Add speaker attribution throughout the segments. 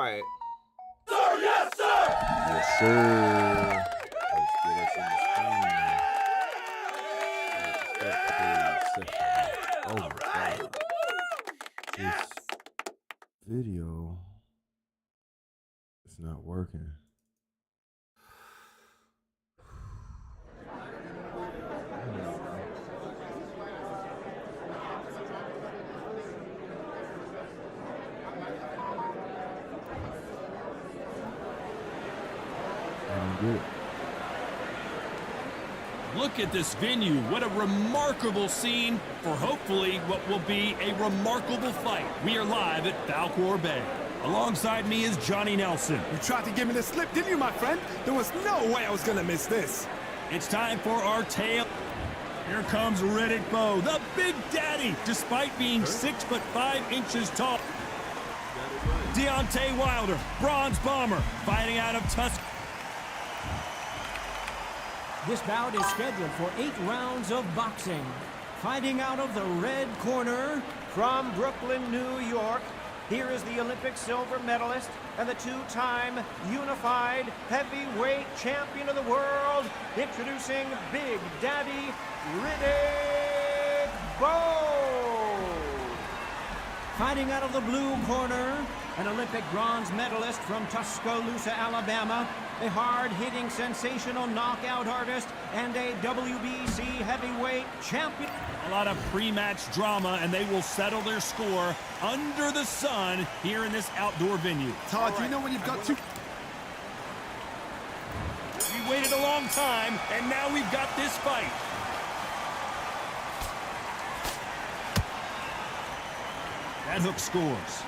Speaker 1: right.
Speaker 2: Sir, yes, sir!
Speaker 3: Yes, sir. Let's get us in the screen. Oh my God. This video is not working.
Speaker 4: Look at this venue. What a remarkable scene for hopefully what will be a remarkable fight. We are live at Falkor Bay. Alongside me is Johnny Nelson.
Speaker 5: You tried to give me the slip, didn't you, my friend? There was no way I was going to miss this.
Speaker 4: It's time for our tale. Here comes Riddick Bowe, the Big Daddy, despite being 6'5" tall. Deontay Wilder, Bronze Bomber, fighting out of Tusk.
Speaker 6: This bout is scheduled for 8 rounds of boxing. Fighting out of the red corner,
Speaker 7: from Brooklyn, New York, here is the Olympic silver medalist and the 2-time unified heavyweight champion of the world, introducing Big Daddy Riddick Bowe.
Speaker 6: Fighting out of the blue corner, an Olympic bronze medalist from Tuscaloosa, Alabama, a hard-hitting, sensational knockout artist, and a WBC heavyweight champion.
Speaker 4: A lot of pre-match drama, and they will settle their score under the sun here in this outdoor venue.
Speaker 5: Todd, you know when you've got two...
Speaker 4: We waited a long time, and now we've got this fight. That hook scores.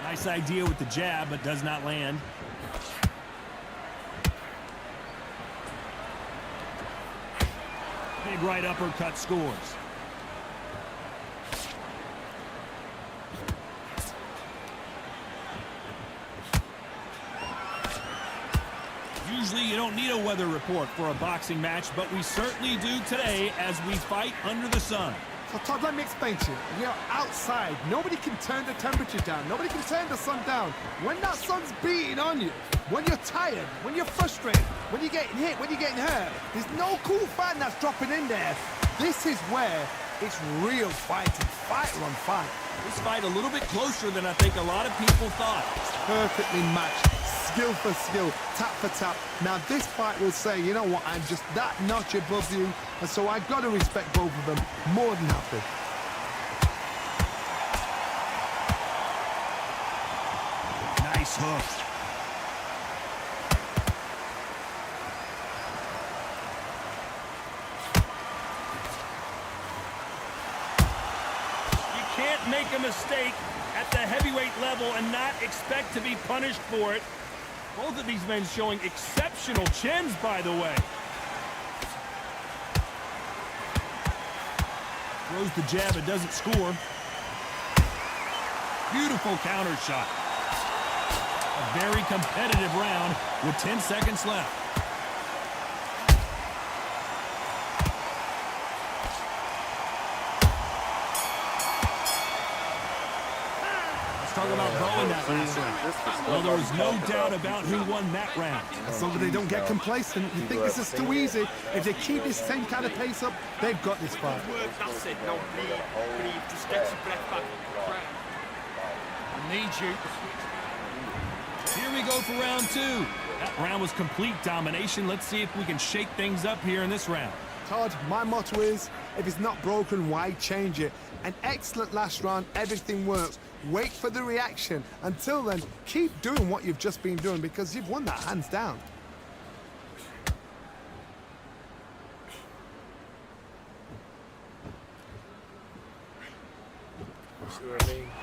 Speaker 4: Nice idea with the jab, but does not land. Big right uppercut scores. Usually you don't need a weather report for a boxing match, but we certainly do today as we fight under the sun.
Speaker 5: So Todd, let me explain to you. You're outside. Nobody can turn the temperature down. Nobody can turn the sun down. When that sun's beating on you, when you're tired, when you're frustrated, when you're getting hit, when you're getting hurt, there's no cool fan that's dropping in there. This is where it's real fighting. Fighter on fight.
Speaker 4: This fight a little bit closer than I think a lot of people thought.
Speaker 5: Perfectly matched. Skill for skill, tap for tap. Now this fight will say, you know what, I'm just that notch above you, and so I've got to respect both of them more than happy.
Speaker 4: Nice hook. You can't make a mistake at the heavyweight level and not expect to be punished for it. Both of these men showing exceptional chins, by the way. Throws the jab, it doesn't score. Beautiful counter shot. A very competitive round with 10 seconds left. Talk about Bowe in that last round. Well, there was no doubt about who won that round.
Speaker 5: As long as they don't get complacent, you think this is too easy. If they keep this same kind of pace up, they've got this fight.
Speaker 2: That's it. Now breathe. Just get your breath back. I need you.
Speaker 4: Here we go for round 2. That round was complete domination. Let's see if we can shake things up here in this round.
Speaker 5: Todd, my motto is, if it's not broken, why change it? An excellent last round, everything works. Wait for the reaction. Until then, keep doing what you've just been doing because you've won that hands down.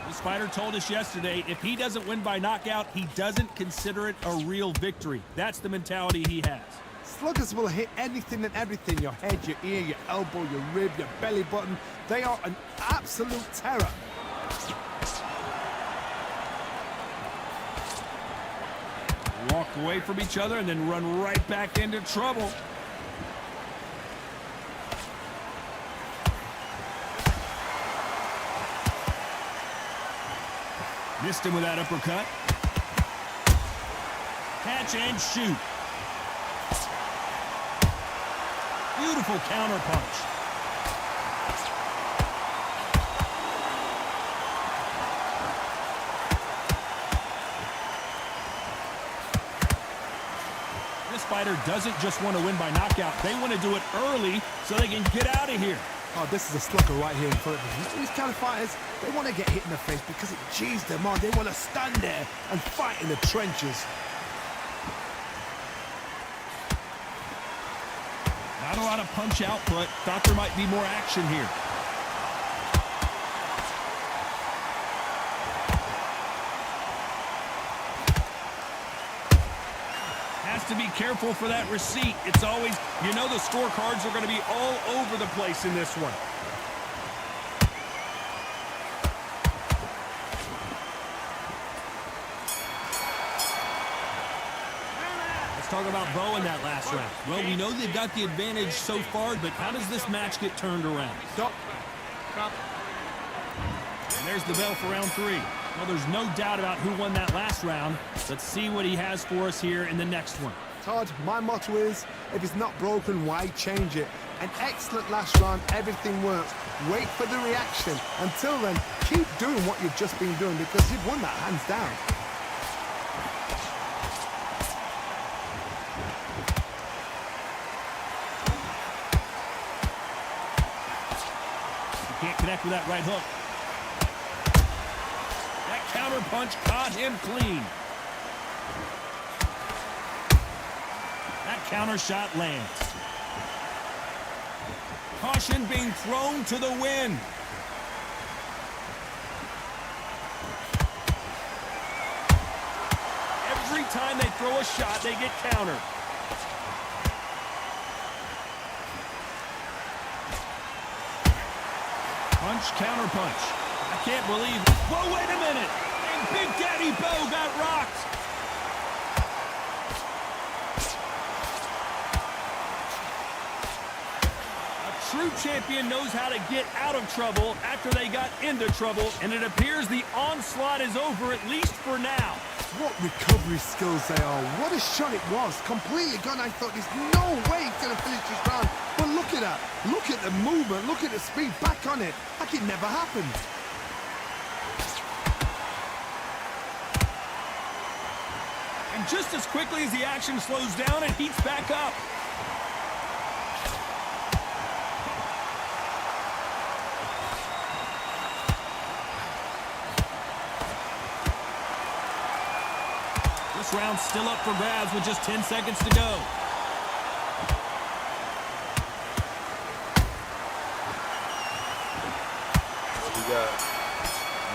Speaker 4: This fighter told us yesterday, if he doesn't win by knockout, he doesn't consider it a real victory. That's the mentality he has.
Speaker 5: Sluggers will hit anything and everything. Your head, your ear, your elbow, your rib, your belly button. They are an absolute terror.
Speaker 4: Walk away from each other and then run right back into trouble. Missed him with that uppercut. Catch and shoot. Beautiful counter punch. This fighter doesn't just want to win by knockout. They want to do it early so they can get out of here.
Speaker 5: Oh, this is a slugger right here in front of them. These kind of fighters, they want to get hit in the face because it G's them on. They want to stand there and fight in the trenches.
Speaker 4: Not a lot of punch output. Thought there might be more action here. Has to be careful for that receipt. It's always, you know, the scorecards are going to be all over the place in this one. Let's talk about Bo in that last round. Well, we know they've got the advantage so far, but how does this match get turned around?
Speaker 5: Stop.
Speaker 4: And there's the bell for round 3. Well, there's no doubt about who won that last round. Let's see what he has for us here in the next one.
Speaker 5: Todd, my motto is, if it's not broken, why change it? An excellent last round, everything works. Wait for the reaction. Until then, keep doing what you've just been doing because you've won that hands down.
Speaker 4: Can't connect with that right hook. That counter punch caught him clean. That counter shot lands. Caution being thrown to the wind. Every time they throw a shot, they get countered. Punch, counter punch. I can't believe. Whoa, wait a minute. And Big Daddy Bo got rocked. A true champion knows how to get out of trouble after they got into trouble, and it appears the onslaught is over, at least for now.
Speaker 5: What recovery skills they are. What a shot it was. Completely gone. I thought there's no way he's going to finish this round. But look at that. Look at the movement. Look at the speed. Back on it. Like it never happened.
Speaker 4: And just as quickly as the action slows down, it heats back up. This round's still up for grabs with just 10 seconds to go.
Speaker 3: We got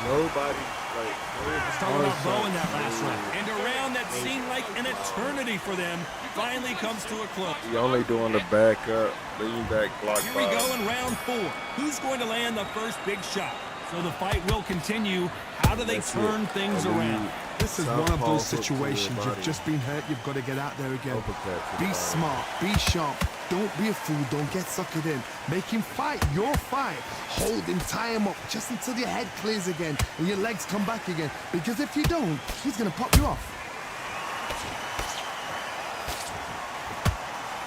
Speaker 3: nobody like.
Speaker 4: Let's talk about Bo in that last round. And a round that seemed like an eternity for them finally comes to a close.
Speaker 3: He only doing the back up, lean back block.
Speaker 4: Here we go in round 4. Who's going to land the first big shot? So the fight will continue. How do they turn things around?
Speaker 5: This is one of those situations. You've just been hurt. You've got to get out there again. Be smart. Be sharp. Don't be a fool. Don't get suckered in. Make him fight your fight. Hold him. Tie him up just until your head clears again and your legs come back again. Because if you don't, he's going to pop you off.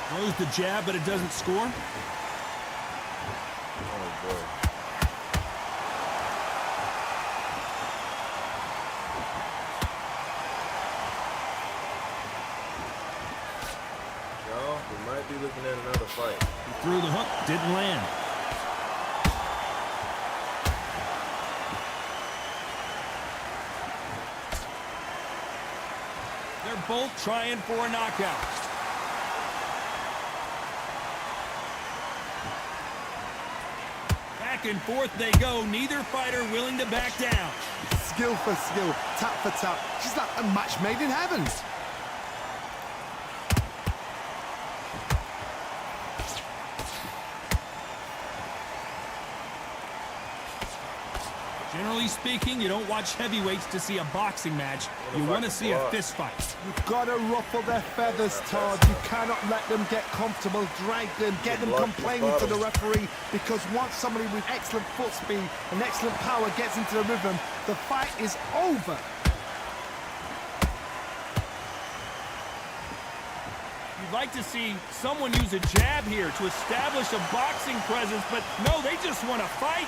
Speaker 4: Throws the jab, but it doesn't score.
Speaker 3: Oh boy. We might be looking at another fight.
Speaker 4: He threw the hook, didn't land. They're both trying for a knockout. Back and forth they go, neither fighter willing to back down.
Speaker 5: Skill for skill, tap for tap. She's like a match made in heaven.
Speaker 4: Generally speaking, you don't watch heavyweights to see a boxing match. You want to see a fist fight.
Speaker 5: You've got to ruffle their feathers, Todd. You cannot let them get comfortable, drag them, get them complaining to the referee, because once somebody with excellent foot speed and excellent power gets into the rhythm, the fight is over.
Speaker 4: You'd like to see someone use a jab here to establish a boxing presence, but no, they just want to fight.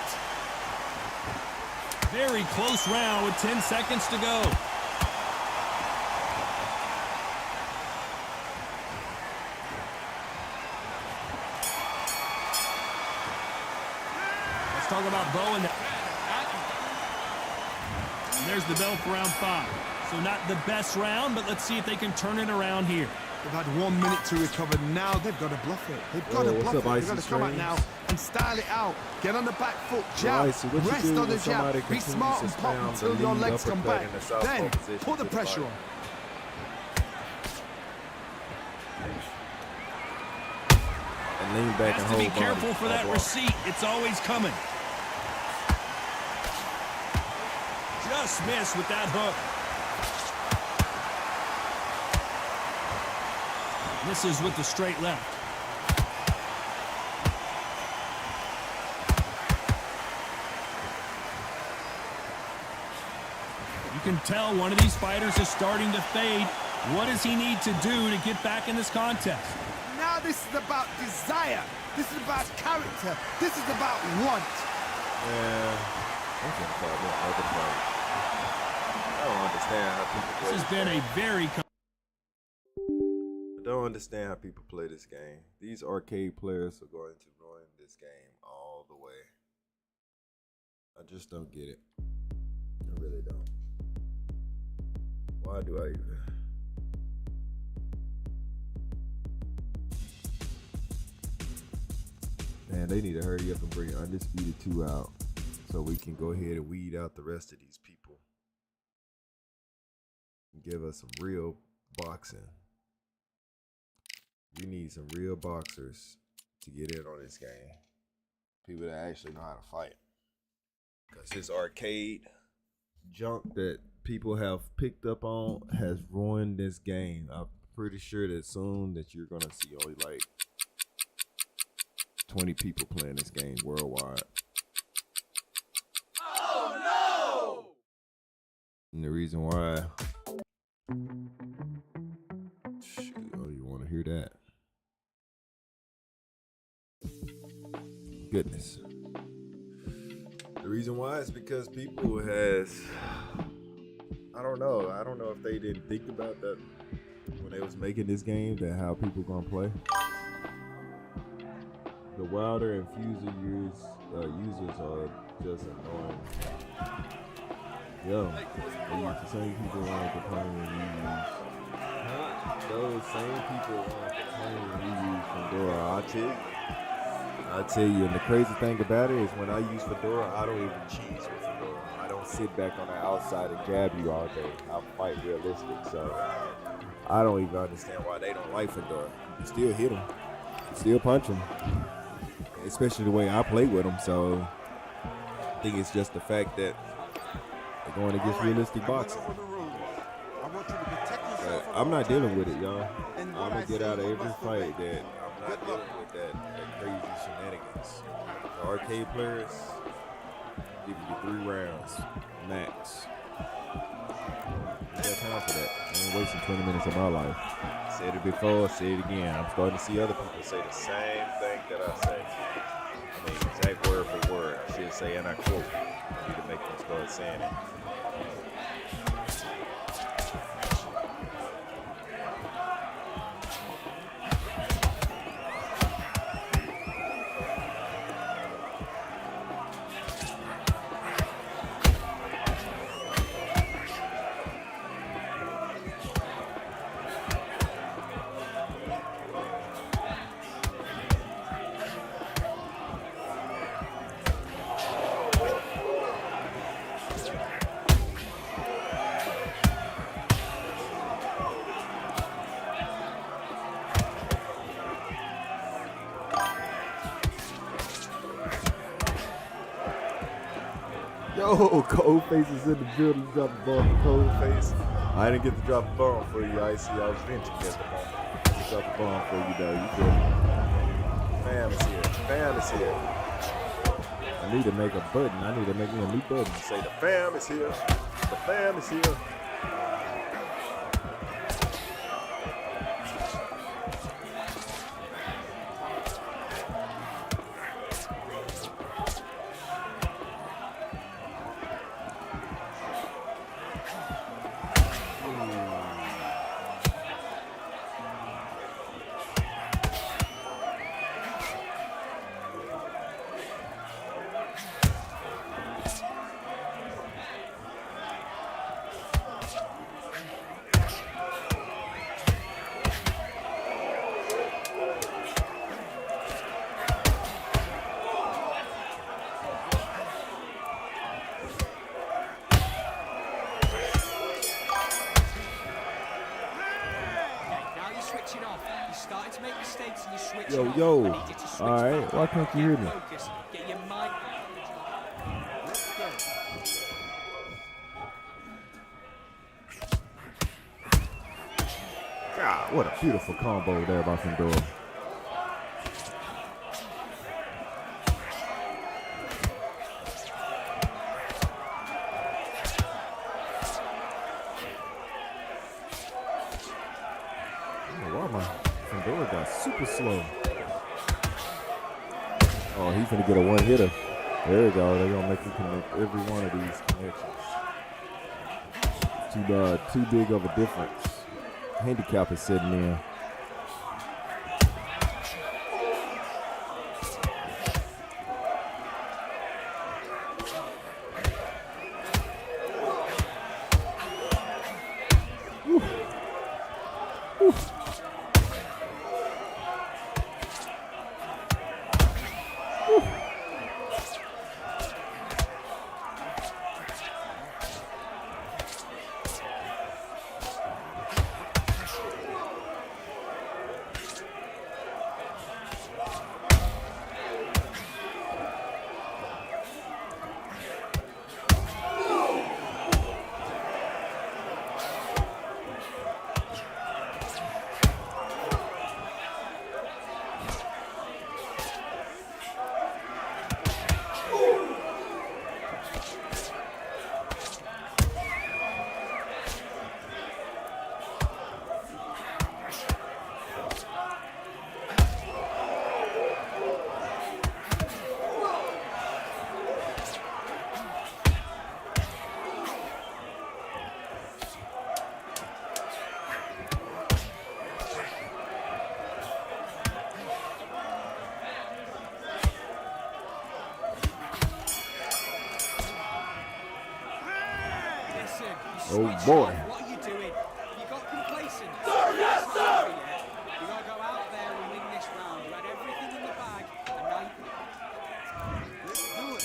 Speaker 4: Very close round with 10 seconds to go. Let's talk about Bo and there's the bell for round 5. So not the best round, but let's see if they can turn it around here.
Speaker 5: They've had 1 minute to recover. Now they've got to bluff it. They've got to bluff it. They've got to come out now and style it out. Get on the back foot, jab, rest on the jab. Be smart and pop until your legs come back. Then put the pressure on.
Speaker 3: And lean back and hold
Speaker 4: Has to be careful for that receipt. It's always coming. Just missed with that hook. Misses with the straight left. You can tell one of these fighters is starting to fade. What does he need to do to get back in this contest?
Speaker 5: Now this is about desire. This is about character. This is about want.
Speaker 3: Yeah, I'm gonna call that other fight. I don't understand how people play
Speaker 4: This has been a very...
Speaker 3: I don't understand how people play this game. These arcade players are going to ruin this game all the way. I just don't get it. I really don't. Why do I even? Man, they need to hurry up and bring Undisputed 2 out so we can go ahead and weed out the rest of these people and give us some real boxing. We need some real boxers to get in on this game. People that actually know how to fight. Because this arcade junk that people have picked up on has ruined this game. I'm pretty sure that soon that you're going to see only like 20 people playing this game worldwide. Oh no! And the reason why... Shoot, oh, you want to hear that? Goodness. The reason why is because people has, I don't know if they didn't think about that when they was making this game, that how people gonna play. The Wilder and Fuser users are just annoying. Yo, they use the same people want to complain when you use. Those same people want to complain when you use Fedora. I tell you, and the crazy thing about it is when I use Fedora, I don't even cheese with Fedora. I don't sit back on the outside and jab you all day. I fight realistic, so I don't even understand why they don't like Fedora. You still hit them, still punch them, especially the way I play with them. So I think it's just the fact that they're going against realistic boxing. But I'm not dealing with it, y'all. I'm gonna get out of every fight that I'm not dealing with that crazy shenanigans. The arcade players give you 3 rounds max. I got time for that. I ain't wasting 20 minutes of my life. Said it before, say it again. I'm starting to see other people say the same thing that I say. I mean, exact word for word. I should say, and I quote. I need to make them start saying it. Yo, Coldface is in the building. Drop the ball for Coldface. I didn't get to drop a bomb for you, Icy. I was venting at the moment. I just dropped a bomb for you, though. You feel me? Fam is here. Fam is here. I need to make a button. I need to make me a new button. Say the fam is here. The fam is here. Yo, all right, why can't you hear me? God, what a beautiful combo there by Fundora. Wow, my Fundora got super slow. Oh, he's gonna get a one-hitter. There we go. They're gonna make him connect every one of these connections. Too big of a difference. Handicap is sitting there. Oh boy.
Speaker 2: What are you doing? You got complacent. Yes, sir. You gotta go out there and win this round. You had everything in the bag, and now let's do it.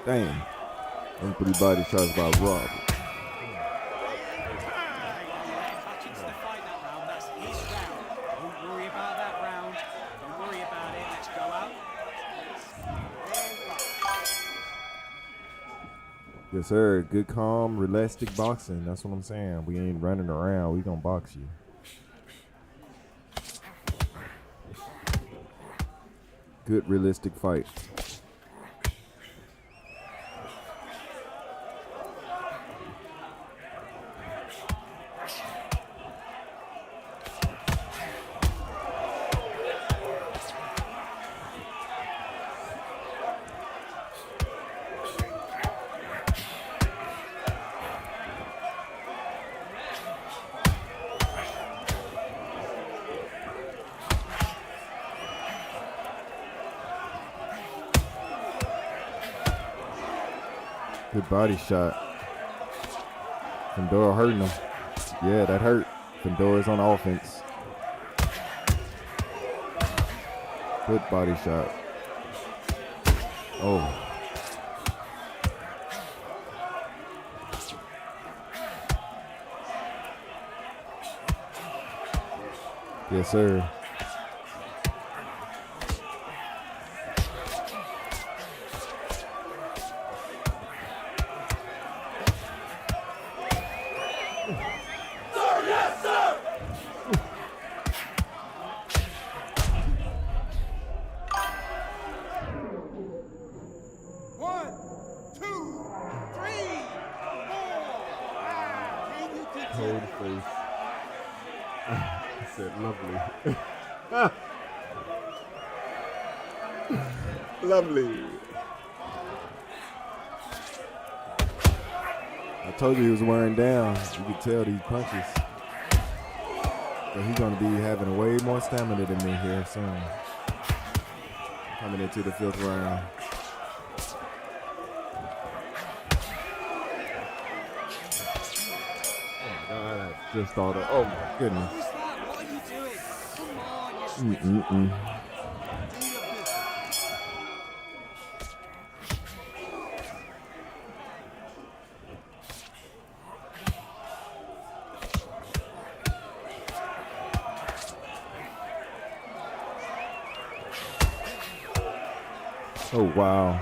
Speaker 3: Damn. Them 3 body shots by Rob.
Speaker 2: Back into the fight that round. That's his round. Don't worry about that round. Don't worry about it. Let's go out.
Speaker 3: Yes, sir. Good, calm, realistic boxing. That's what I'm saying. We ain't running around. We gonna box you. Good, realistic fight. Good body shot. Fundora hurting him. Yeah, that hurt. Fundora's on offense. Good body shot. Oh. Yes, sir. Cold face. I said lovely. Lovely. I told you he was wearing down. You could tell these punches. But he's going to be having way more stamina than me here soon. Coming into the 5th round. Just thought of, oh my goodness.
Speaker 2: Who's that? What are you doing? Come on, you switch. Do your business.
Speaker 3: Oh wow.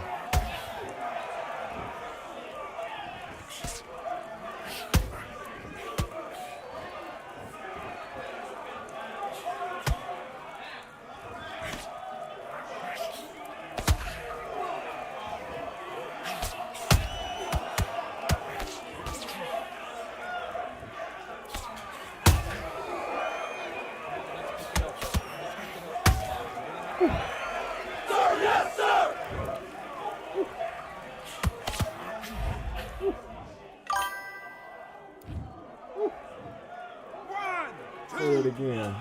Speaker 3: Say it again.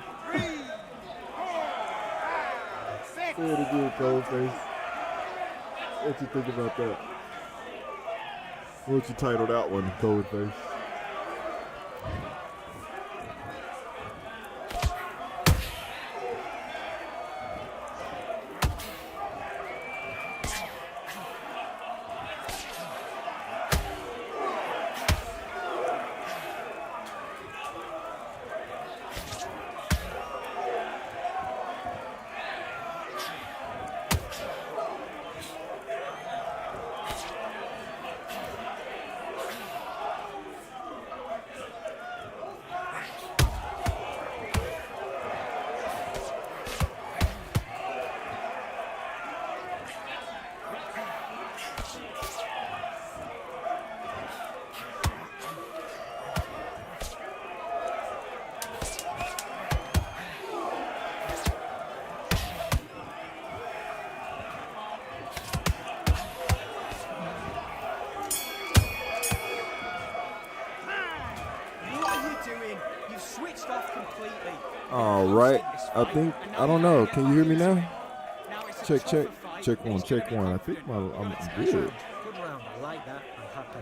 Speaker 3: Say it again, Coldface. What you think about that? What you title that one, Coldface? All right. I don't know. Can you hear me now? Check, check. Check one, check one. I think I'm good.
Speaker 6: Good round. I like that. I'm happy.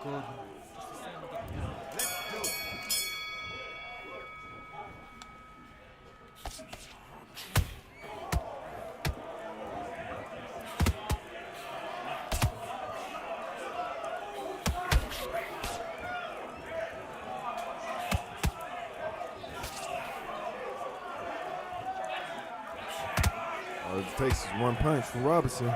Speaker 6: Good.
Speaker 3: takes is one punch from Robinson.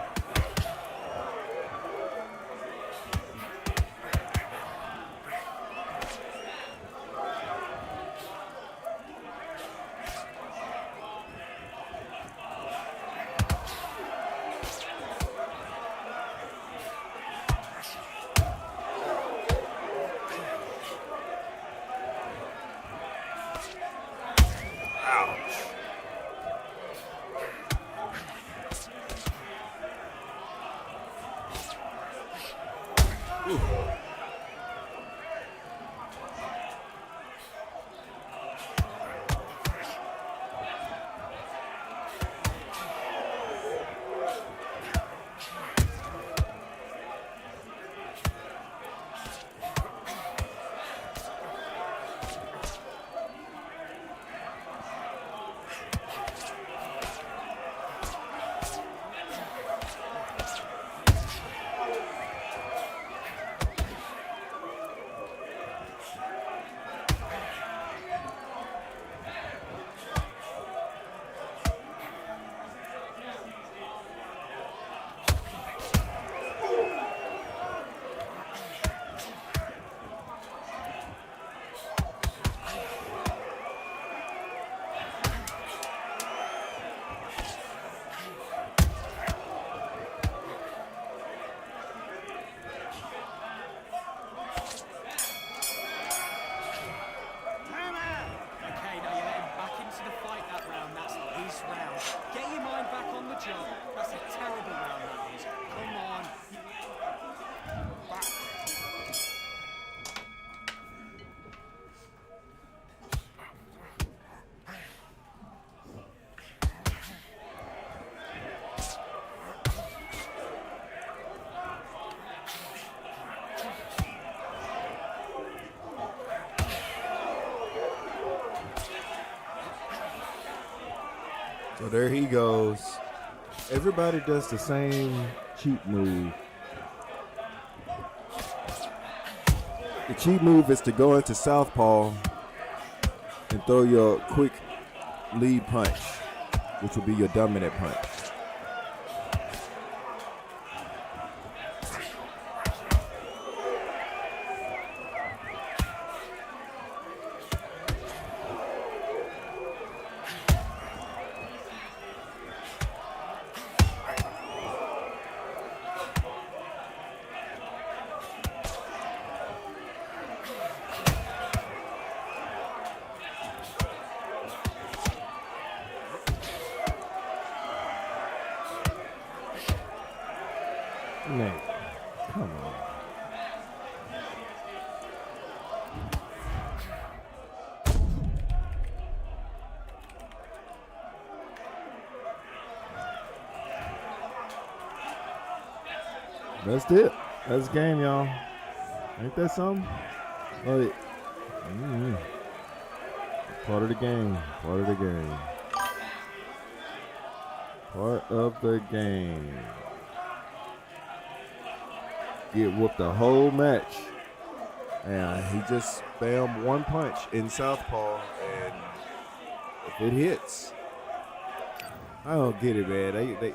Speaker 2: Okay, now you let him back into the fight that round. That's his round. Get your mind back on the job. That's a terrible round, that is. Come on. Back.
Speaker 3: So there he goes. Everybody does the same cheat move. The cheat move is to go into southpaw and throw your quick lead punch, which will be your dominant punch. Nate, come on. That's it. That's the game, y'all. Ain't that something? Like, part of the game. Part of the game. Part of the game. Get whooped the whole match. And he just spammed one punch in southpaw, and if it hits, I don't get it, man. They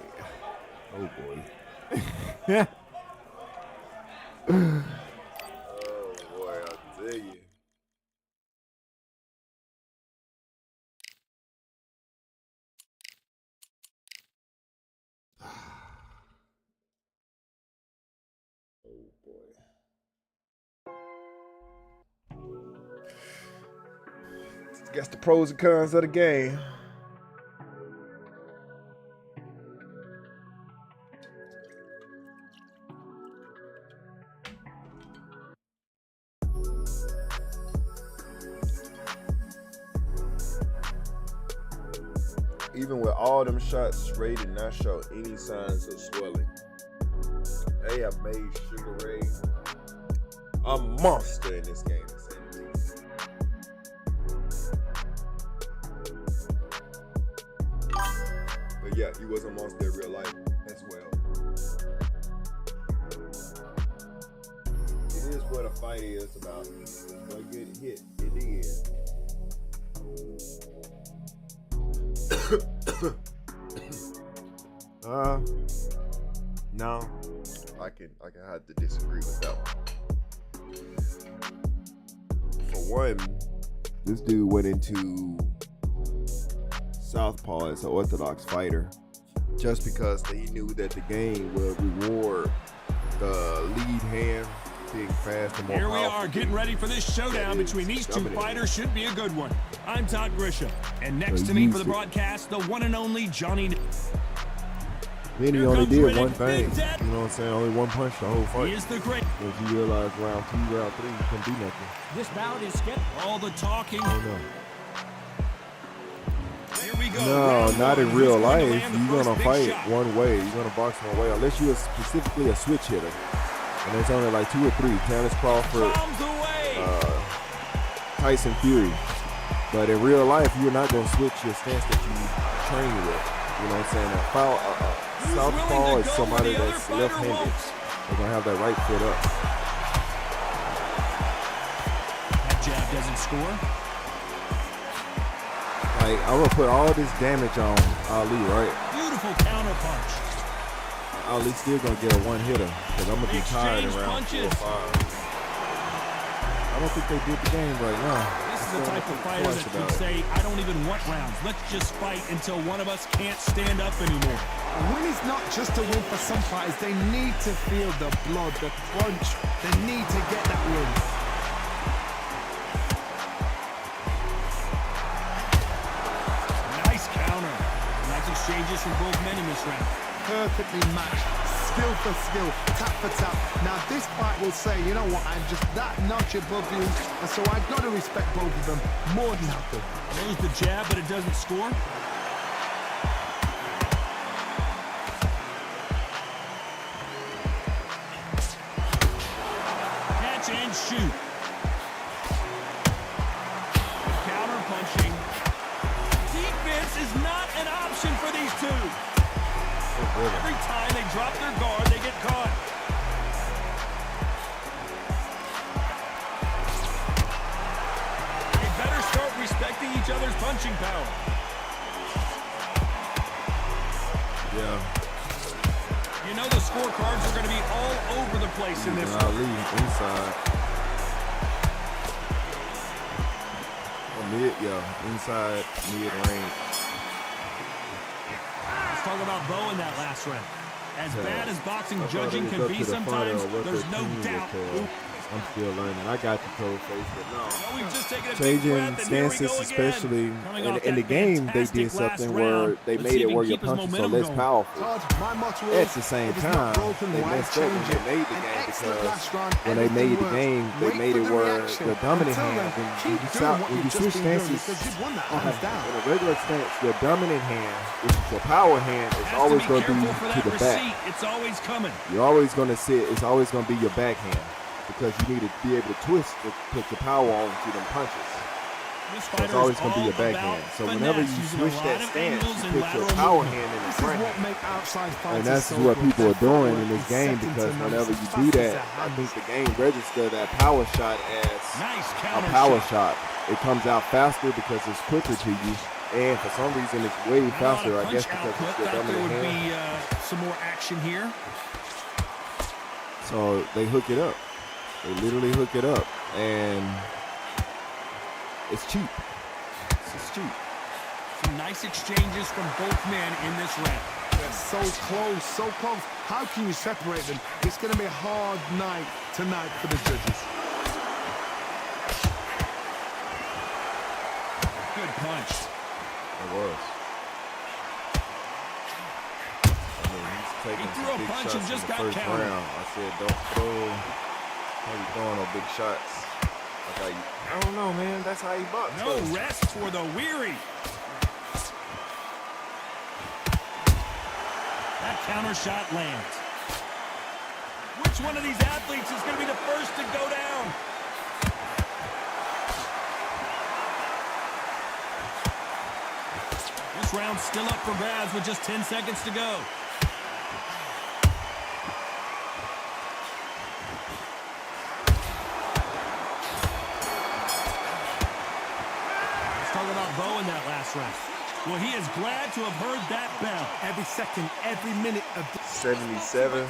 Speaker 3: oh boy. Oh boy, I'll tell you. Guess the pros and cons of the game. Even with all them shots, Ray did not show any signs of swelling. They have made Sugar Ray a monster in this game. But yeah, he was a monster in real life as well. It is what a fight is about. When you get hit, it is. No, I can have to disagree with that one. For one, this dude went into Southpaw as an orthodox fighter just because he knew that the game will reward the lead hand being fast and more
Speaker 4: Here we
Speaker 3: powerful.
Speaker 4: are getting ready for this showdown between these two fighters. Should be a good one. I'm Todd Grisham, and next to me for the broadcast, the one and only Johnny.
Speaker 3: Then he
Speaker 4: Here
Speaker 3: only
Speaker 4: comes
Speaker 3: did
Speaker 4: Riddick,
Speaker 3: one thing.
Speaker 4: Big Dad.
Speaker 3: You know what I'm saying? Only one punch the whole
Speaker 4: He
Speaker 3: fight.
Speaker 4: is the great.
Speaker 3: Because you realize round 2, round 3, you couldn't do nothing.
Speaker 6: This bout is scheduled.
Speaker 4: All the talking.
Speaker 3: Oh, no.
Speaker 4: Here we go.
Speaker 3: No,
Speaker 4: Round
Speaker 3: not in
Speaker 4: one.
Speaker 3: real
Speaker 4: Who's going to
Speaker 3: life.
Speaker 4: land the
Speaker 3: You're
Speaker 4: first
Speaker 3: gonna
Speaker 4: big
Speaker 3: fight
Speaker 4: shot?
Speaker 3: one way. You're gonna box one way, unless you're specifically a switch hitter. And there's only like 2 or 3. Terrence Crawford,
Speaker 4: Bombs away.
Speaker 3: Tyson Fury. But in real life, you're not gonna switch your stance that you train with. You know what I'm saying? Southpaw is somebody that's left-handed. They're gonna have that right foot up.
Speaker 4: That jab doesn't score.
Speaker 3: Like, I'm gonna put all this damage on Ali, right?
Speaker 4: Beautiful counter punch.
Speaker 3: Ali still gonna get a one-hitter because I'm gonna be tired
Speaker 4: Exchange
Speaker 3: around 4 or
Speaker 4: punches.
Speaker 3: 5. I don't think they did the game right now.
Speaker 4: This is the type of fighter that could say, I don't even want rounds. Let's just fight until one of us can't stand up anymore.
Speaker 5: A win is not just a win for some fighters. They need to feel the blood, the crunch. They need to get that win.
Speaker 4: Nice counter. Nice exchanges from both men in this round.
Speaker 5: Perfectly matched, skill for skill, tap for tap. Now this fight will say, you know what, I'm just that notch above you, and so I've got to respect both of them more than happy.
Speaker 4: There's the jab, but it doesn't score. Catch and shoot. Counter punching. Defense is not an option for these two. Every time they drop their guard, they get caught. They better start respecting each other's punching power.
Speaker 3: Yeah.
Speaker 4: You know the scorecards are going to be all over the place in this one.
Speaker 3: Ali inside. Inside mid-range.
Speaker 4: Let's talk about Bo in that last round. As bad as boxing
Speaker 3: I thought
Speaker 4: judging
Speaker 3: it was
Speaker 4: can
Speaker 3: up
Speaker 4: be
Speaker 3: to the fighter
Speaker 4: sometimes,
Speaker 3: or what
Speaker 4: there's
Speaker 3: their
Speaker 4: no
Speaker 3: team would
Speaker 4: doubt.
Speaker 3: tell. I'm still learning. I got the cold face, but no.
Speaker 4: Well, we've just taken a big
Speaker 3: Changing
Speaker 4: breath, and here we
Speaker 3: stances,
Speaker 4: go again.
Speaker 3: especially
Speaker 4: Coming off
Speaker 3: in the
Speaker 4: that
Speaker 3: game, they
Speaker 4: fantastic
Speaker 3: did
Speaker 4: last
Speaker 3: something
Speaker 4: round.
Speaker 3: where they
Speaker 4: Let's
Speaker 3: made
Speaker 4: see
Speaker 3: it
Speaker 4: if
Speaker 3: where
Speaker 4: he
Speaker 3: your
Speaker 4: can keep his
Speaker 3: punches are
Speaker 4: momentum
Speaker 3: less
Speaker 4: going.
Speaker 3: powerful.
Speaker 5: Todd, my motto
Speaker 3: At
Speaker 5: is,
Speaker 3: the same
Speaker 5: if it's not
Speaker 3: time,
Speaker 5: broken,
Speaker 3: they
Speaker 5: why
Speaker 3: messed up when
Speaker 5: change
Speaker 3: they
Speaker 5: it?
Speaker 3: made the
Speaker 5: An
Speaker 3: game
Speaker 5: excellent
Speaker 3: because
Speaker 5: last round,
Speaker 3: when they
Speaker 5: everything
Speaker 3: made the
Speaker 5: works.
Speaker 3: game, they
Speaker 5: Wait
Speaker 3: made
Speaker 5: for
Speaker 3: it
Speaker 5: the
Speaker 3: where
Speaker 5: reaction.
Speaker 3: the dominant
Speaker 5: Until
Speaker 3: hand,
Speaker 5: then,
Speaker 3: when
Speaker 5: keep
Speaker 3: you
Speaker 5: doing what
Speaker 3: when you
Speaker 5: you've
Speaker 3: switch
Speaker 5: just been doing,
Speaker 3: stances,
Speaker 5: because you've won that hands down.
Speaker 3: in a regular stance, your dominant hand, which is your power hand, is
Speaker 4: Has
Speaker 3: always
Speaker 4: to be
Speaker 3: going to be
Speaker 4: careful for
Speaker 3: to
Speaker 4: that
Speaker 3: the back.
Speaker 4: receipt. It's always coming.
Speaker 3: You're always going to sit. It's always going to be your backhand because you need to be able to twist to put your power on to them punches.
Speaker 4: This
Speaker 3: So
Speaker 4: fighter
Speaker 3: it's always
Speaker 4: is
Speaker 3: going to be
Speaker 4: all
Speaker 3: your backhand.
Speaker 4: about
Speaker 3: So whenever you
Speaker 4: finesse, using
Speaker 3: switch
Speaker 4: a
Speaker 3: that
Speaker 4: lot of
Speaker 3: stance,
Speaker 4: angles
Speaker 3: you
Speaker 4: and
Speaker 3: put your
Speaker 4: lateral
Speaker 3: power
Speaker 4: movement.
Speaker 3: hand in the
Speaker 5: This is
Speaker 3: front.
Speaker 5: what make outside fighters
Speaker 3: And that's
Speaker 5: so
Speaker 3: what
Speaker 5: good.
Speaker 3: people are
Speaker 5: Their
Speaker 3: doing
Speaker 5: footwork
Speaker 3: in this
Speaker 5: is
Speaker 3: game
Speaker 5: second to
Speaker 3: because
Speaker 5: none.
Speaker 3: whenever
Speaker 5: It's
Speaker 3: you
Speaker 5: as
Speaker 3: do
Speaker 5: fast as
Speaker 3: that,
Speaker 5: their
Speaker 3: I think
Speaker 5: hands.
Speaker 3: the game register that power shot as
Speaker 4: Nice
Speaker 3: a
Speaker 4: counter
Speaker 3: power
Speaker 4: shot.
Speaker 3: shot. It comes out faster because it's quicker to you, and for some reason it's way
Speaker 4: Not a lot
Speaker 3: faster.
Speaker 4: of
Speaker 3: I guess
Speaker 4: punch
Speaker 3: because
Speaker 4: output.
Speaker 3: it's your
Speaker 4: Thought there
Speaker 3: dominant
Speaker 4: would
Speaker 3: hand.
Speaker 4: be some more action here.
Speaker 3: So they hook it up. They literally hook it up, and it's cheap. It's just cheap.
Speaker 4: Some nice exchanges from both men in this round.
Speaker 5: They're so close, so close. How can you separate them? It's going to be a hard night tonight for the judges.
Speaker 4: Good punch.
Speaker 3: It was. I mean, he's taking
Speaker 4: He threw
Speaker 3: some
Speaker 4: a
Speaker 3: big
Speaker 4: punch
Speaker 3: shots
Speaker 4: and
Speaker 3: in
Speaker 4: just
Speaker 3: the
Speaker 4: got
Speaker 3: first
Speaker 4: countered.
Speaker 3: round. I said, don't throwing no big shots. Like how you, I don't know, man. That's how he boxes.
Speaker 4: No rest for the weary. That counter shot lands. Which one of these athletes is going to be the first to go down? This round's still up for grabs with just 10 seconds to go. Let's talk about Bo in that last round. Well, he is glad to have heard that bell.
Speaker 5: Every second, every minute of the
Speaker 3: 77.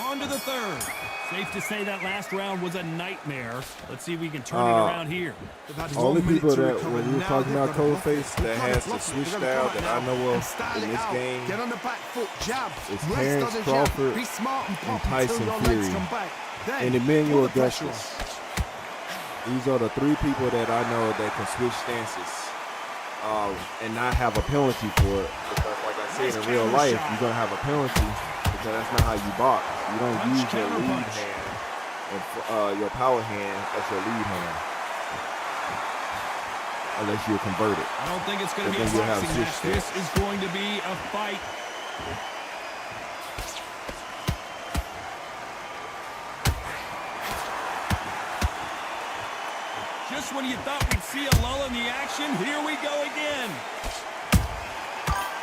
Speaker 4: On to the third. Safe to say that last round was a nightmare. Let's see if we can turn it around here.
Speaker 5: they've had
Speaker 3: Only
Speaker 5: 1 minute
Speaker 3: people
Speaker 5: to
Speaker 3: that,
Speaker 5: recover.
Speaker 3: when we were
Speaker 5: Now
Speaker 3: talking
Speaker 5: they've
Speaker 3: about
Speaker 5: gotta block it.
Speaker 3: Coldface,
Speaker 5: They've
Speaker 3: that
Speaker 5: gotta
Speaker 3: has the
Speaker 5: block it.
Speaker 3: switch
Speaker 5: They've gotta
Speaker 3: style
Speaker 5: come
Speaker 3: that I
Speaker 5: out
Speaker 3: know
Speaker 5: now and
Speaker 3: of
Speaker 5: style
Speaker 3: in
Speaker 5: it
Speaker 3: this
Speaker 5: out.
Speaker 3: game.
Speaker 5: Get on the back foot, jab.
Speaker 3: It's
Speaker 5: Rest
Speaker 3: Terrence
Speaker 5: on the
Speaker 3: Crawford
Speaker 5: jab. Be smart and pop
Speaker 3: and Tyson
Speaker 5: until your legs
Speaker 3: Fury
Speaker 5: come back. Then
Speaker 3: and Emmanuel
Speaker 5: pull the pressure
Speaker 3: Augustus.
Speaker 5: off.
Speaker 3: These are the 3 people that I know that can switch stances and not have a penalty for it. Because like I said, in real life, you're going to have a penalty because that's not how you box. You don't
Speaker 4: Punch,
Speaker 3: use your
Speaker 4: counter
Speaker 3: lead
Speaker 4: punch.
Speaker 3: hand and your power hand as your lead hand. Unless you're converted.
Speaker 4: I don't think it's going to be
Speaker 3: But
Speaker 4: a
Speaker 3: then you'll have
Speaker 4: boxing match.
Speaker 3: switch
Speaker 4: This
Speaker 3: stance.
Speaker 4: is going to be a fight. Just when you thought we'd see a lull in the action, here we go again.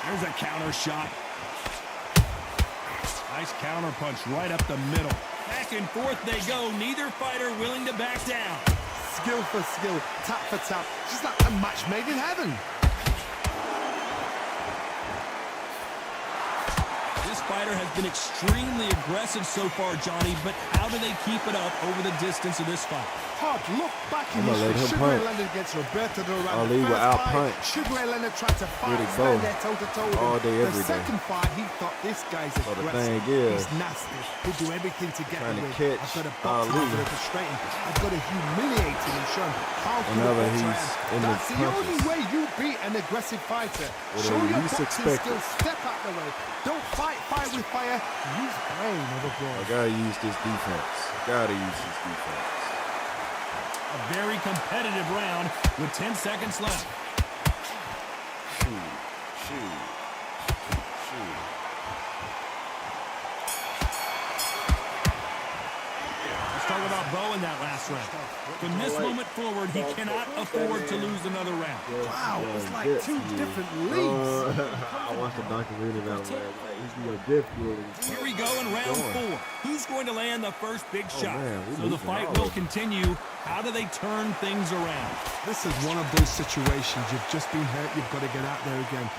Speaker 4: There's a counter shot. Nice counter punch right up the middle. Back and forth they go. Neither fighter willing to back down.
Speaker 5: Skill for skill, tap for tap. Just like a match made in heaven.
Speaker 4: This fighter has been extremely aggressive so far, Johnny, but how do they keep it up over the distance of this fight?
Speaker 5: Hard look back in
Speaker 3: I'm gonna let
Speaker 5: history.
Speaker 3: him
Speaker 5: Sugar
Speaker 3: punch.
Speaker 5: Ray Leonard against Roberto Duran.
Speaker 3: Ali
Speaker 5: The
Speaker 3: will
Speaker 5: first
Speaker 3: out-punch.
Speaker 5: fight, Sugar Ray Leonard tried to fight
Speaker 3: Really
Speaker 5: and
Speaker 3: go.
Speaker 5: stand there toe-to-toe with
Speaker 3: All
Speaker 5: him.
Speaker 3: day,
Speaker 5: The
Speaker 3: every day.
Speaker 5: second fight, he thought this guy's
Speaker 3: So the
Speaker 5: aggressive.
Speaker 3: thing is,
Speaker 5: He's nasty. He'll do everything to get
Speaker 3: trying
Speaker 5: the
Speaker 3: to
Speaker 5: win.
Speaker 3: catch
Speaker 5: I've got to box him,
Speaker 3: Ali.
Speaker 5: I've got to frustrate him. I've got to humiliate him and show him how good a
Speaker 3: Whenever
Speaker 5: boxer I
Speaker 3: he's
Speaker 5: am.
Speaker 3: in the
Speaker 5: That's the only
Speaker 3: punches.
Speaker 5: way you beat an aggressive fighter.
Speaker 3: Well,
Speaker 5: Show
Speaker 3: they
Speaker 5: your
Speaker 3: least
Speaker 5: boxing
Speaker 3: expect
Speaker 5: skills. Step out the way. Don't fight fire with fire. Use brain overboard.
Speaker 3: I gotta use this defense. Gotta use this defense.
Speaker 4: A very competitive round with 10 seconds left.
Speaker 3: Shoot.
Speaker 4: Let's talk about Bo in that last round. From this moment forward, he cannot afford to lose another round.
Speaker 5: Wow, it's like 2 different leagues.
Speaker 3: I watched the documentary about last night. He's your diff really.
Speaker 4: Here we go in round 4. Who's going to land the first big shot?
Speaker 3: man, we're
Speaker 4: So the
Speaker 3: losing
Speaker 4: fight
Speaker 3: all
Speaker 4: will
Speaker 3: of them.
Speaker 4: continue. How do they turn things around?
Speaker 5: This is one of those situations. You've just been hurt. You've got to get out there again.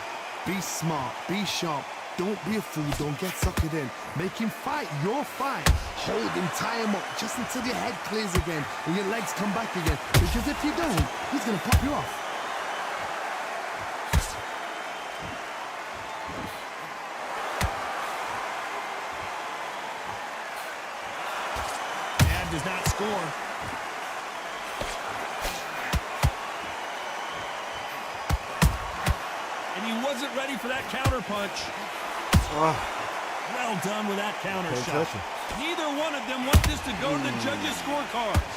Speaker 5: Be smart. Be sharp. Don't be a fool. Don't get suckered in. Make him fight your fight. Hold him, tie him up just until your head clears again and your legs come back again. Because if you don't, he's going to pop you off.
Speaker 4: Dad does not score. And he wasn't ready for that counter punch. Well done with that counter
Speaker 3: Can't
Speaker 4: shot.
Speaker 3: touch him.
Speaker 4: Neither one of them want this to go to the judges' scorecards.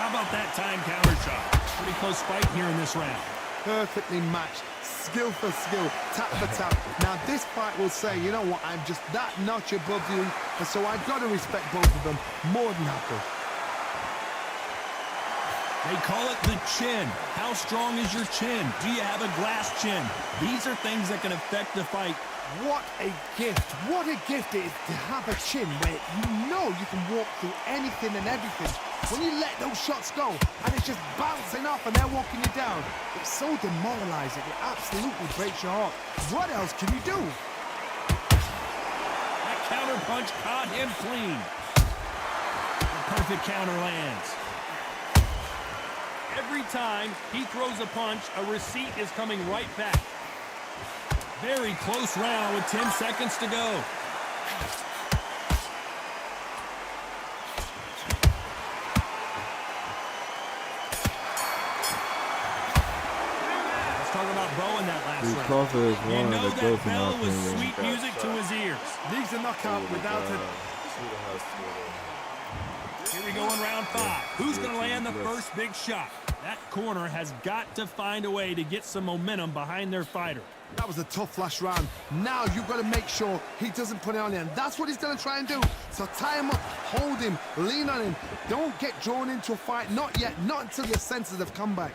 Speaker 4: How about that time counter shot? Pretty close fight here in this round.
Speaker 5: Perfectly matched. Skill for skill, tap for tap. Now this fight will say, you know what, I'm just that notch above you, and so I've got to respect both of them more than happy.
Speaker 4: They call it the chin. How strong is your chin? Do you have a glass chin? These are things that can affect the fight.
Speaker 5: What a gift. What a gift it is to have a chin where you know you can walk through anything and everything. When you let those shots go and it's just bouncing off and they're walking you down, it's so demoralizing. It absolutely breaks your heart. What else can you do?
Speaker 4: That counter punch caught him clean. The perfect counter lands. Every time he throws a punch, a receipt is coming right back. Very close round with 10 seconds to go. Let's talk about Bo in that last
Speaker 3: Dude,
Speaker 4: round.
Speaker 3: Crawford is
Speaker 4: You
Speaker 3: one
Speaker 4: know
Speaker 3: of the
Speaker 4: that
Speaker 3: GOATs in my
Speaker 4: bell was
Speaker 3: opinion.
Speaker 4: sweet music to his ears.
Speaker 5: League's a knockout without a...
Speaker 4: Here we go in round 5. Who's going to land the first big shot? That corner has got to find a way to get some momentum behind their fighter.
Speaker 5: That was a tough last round. Now you've got to make sure he doesn't put it on you, and that's what he's going to try and do. So tie him up, hold him, lean on him. Don't get drawn into a fight. Not yet. Not until your senses have come back.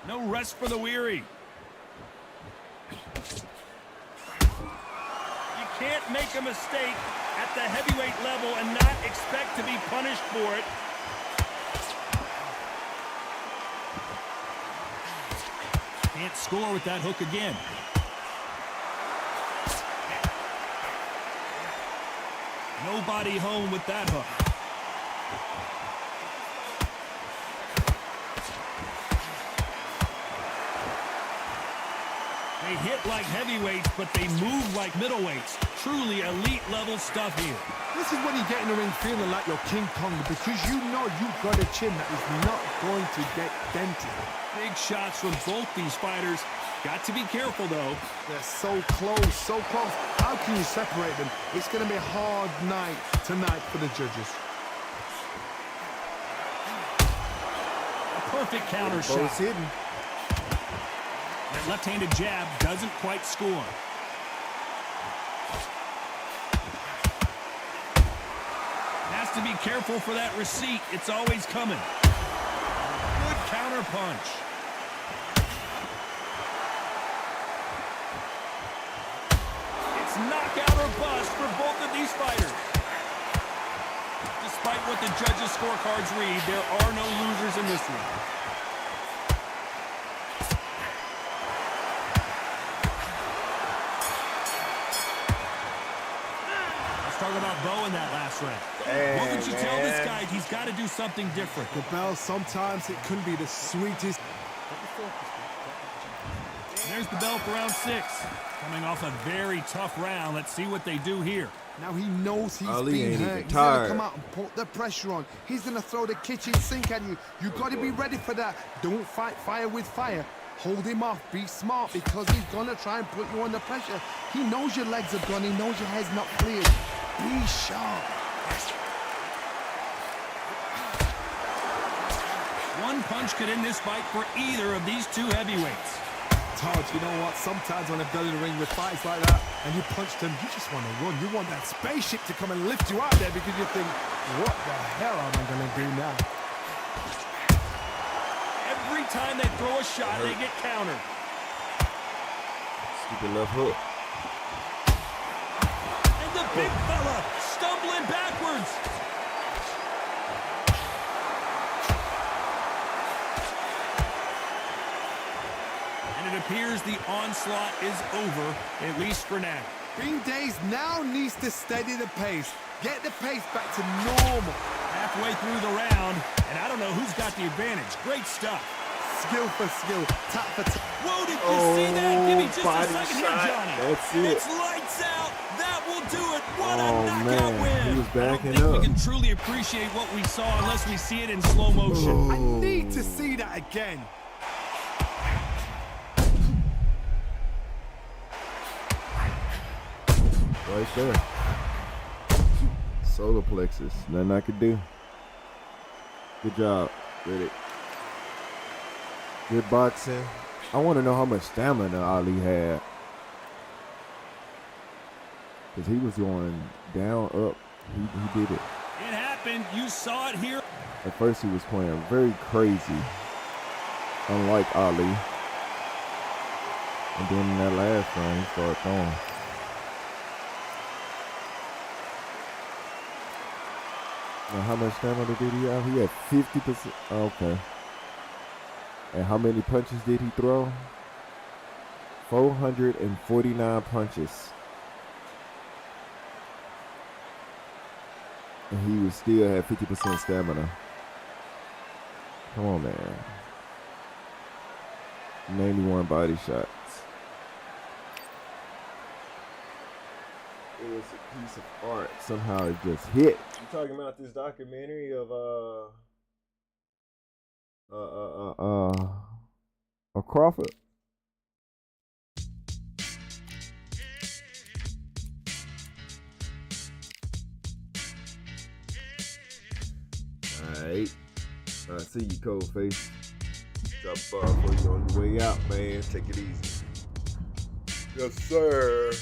Speaker 4: No rest for the weary. can't make a mistake at the heavyweight level and not expect to be punished for it. Can't score with that hook again. Nobody home with that hook. They hit like heavyweights, but they move like middleweights. Truly elite level stuff here.
Speaker 5: This is when you get in the ring feeling like you're King Kong, because you know you've got a chin that is not going to get dented.
Speaker 4: Big shots from both these fighters. Got to be careful, though.
Speaker 5: They're so close, so close. How can you separate them? It's going to be a hard night tonight for the judges.
Speaker 4: A perfect counter shot.
Speaker 3: Both hidden.
Speaker 4: That left-handed jab doesn't quite score. Has to be careful for that receipt. It's always coming. Good counter punch. It's knockout or bust for both of these fighters. Despite what the judges' scorecards read, there are no losers in this one. Talk about Bo in that last round. What would you tell this guy? He's got to do something different.
Speaker 5: The bell, sometimes it can be the sweetest.
Speaker 4: There's the bell for round 6. Coming off a very tough round. Let's see what they do here.
Speaker 5: Now he knows he's
Speaker 3: Ali
Speaker 5: been
Speaker 3: ain't
Speaker 5: hurt.
Speaker 3: even
Speaker 5: He's going to
Speaker 3: tired.
Speaker 5: come out and put the pressure on. He's going to throw the kitchen sink at you. You've got to be ready for that. Don't fight fire with fire. Hold him off. Be smart, because he's going to try and put you under pressure. He knows your legs are gone. He knows your head's not cleared. Be sharp.
Speaker 4: One punch could end this fight for either of these two heavyweights.
Speaker 5: Todd, you know what? Sometimes when I've done in the ring with fights like that and you punch them, you just want to run. You want that spaceship to come and lift you out there, because you think, what the hell am I going to do now?
Speaker 4: Every time they throw a shot, they get countered.
Speaker 3: Stupid left hook.
Speaker 4: And the big fella stumbling backwards. And it appears the onslaught is over, at least for now.
Speaker 5: Bean Days now needs to steady the pace. Get the pace back to normal.
Speaker 4: Halfway through the round, and I don't know who's got the advantage. Great stuff.
Speaker 5: Skill for skill, tap for tap.
Speaker 4: Whoa, did you see that? Give me just a
Speaker 3: body
Speaker 4: second
Speaker 3: shot.
Speaker 4: here, Johnny.
Speaker 3: That's
Speaker 4: And
Speaker 3: it.
Speaker 4: it's lights out. That will do it. What a
Speaker 3: Oh,
Speaker 4: knockout
Speaker 3: man.
Speaker 4: win.
Speaker 3: He was
Speaker 4: I don't
Speaker 3: backing
Speaker 4: think we
Speaker 3: up.
Speaker 4: can truly appreciate what we saw unless we see it in slow motion.
Speaker 5: I need to see that again.
Speaker 3: Right there. Solar plexus. Nothing I could do. Good job. Did it. Good boxing. I want to know how much stamina Ali had. Because he was going down, up. He did it.
Speaker 4: It happened. You saw it here.
Speaker 3: At first he was playing very crazy. Unlike Ali. And then in that last round he started throwing. Now, how much stamina did he have? He had 50%. Okay. And how many punches did he throw? 449 punches. And he would still have 50% stamina. Come on, man. 91 body shots. It was a piece of art. Somehow it just hit. You talking about this documentary of Crawford? Alright. I see you, cold face. Drop bar for you on your way out, man. Take it easy. Yes, sir.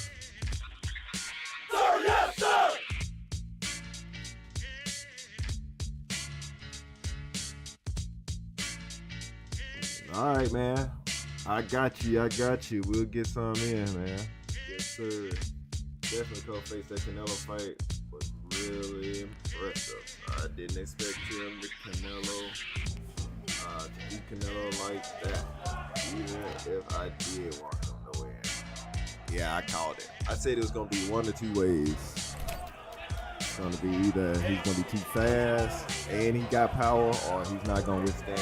Speaker 3: Sir, yes, sir. All right, man. I got you. We'll get some in, man. Yes, sir. definitely co-face. That Canelo fight was really impressive. I didn't expect him to beat Canelo like that, even if I did want him to win. Yeah, I called it. I said it was going to be one or two ways. It's going to be either he's going to be too fast and he got power, or he's not going to withstand